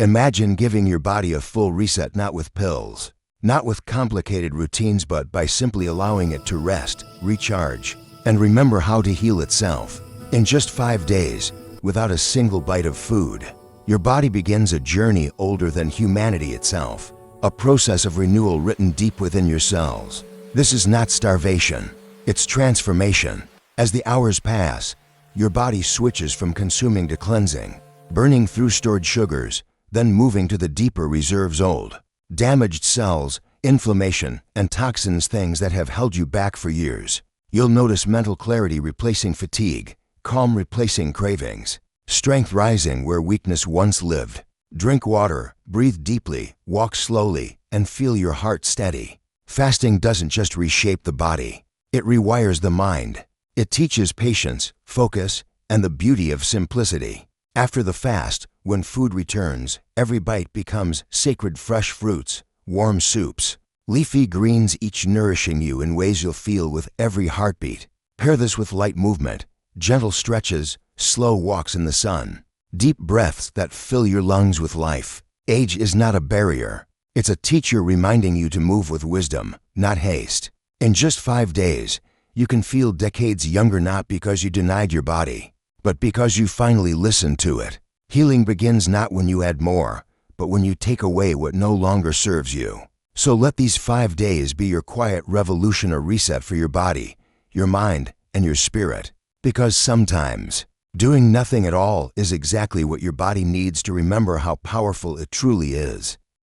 Imagine giving your body a full reset, not with pills, not with complicated routines, but by simply allowing it to rest, recharge, and remember how to heal itself. In just 5 days, without a single bite of food, your body begins a journey older than humanity itself, a process of renewal written deep within your cells. This is not starvation, it's transformation. As the hours pass, your body switches from consuming to cleansing, burning through stored sugars, then moving to the deeper reserves: old, damaged cells, inflammation, and toxins, things that have held you back for years. You'll notice mental clarity replacing fatigue, calm replacing cravings, strength rising where weakness once lived. Drink water, breathe deeply, walk slowly, and feel your heart steady. Fasting doesn't just reshape the body, it rewires the mind. It teaches patience, focus, and the beauty of simplicity. After the fast, when food returns, every bite becomes sacred: fresh fruits, warm soups, leafy greens, each nourishing you in ways you'll feel with every heartbeat. Pair this with light movement, gentle stretches, slow walks in the sun, deep breaths that fill your lungs with life. Age is not a barrier. It's a teacher reminding you to move with wisdom, not haste. In just 5 days, you can feel decades younger, not because you denied your body, but because you finally listened to it. Healing begins not when you add more, but when you take away what no longer serves you. So let these 5 days be your quiet revolution, a reset for your body, your mind, and your spirit. Because sometimes, doing nothing at all is exactly what your body needs to remember how powerful it truly is.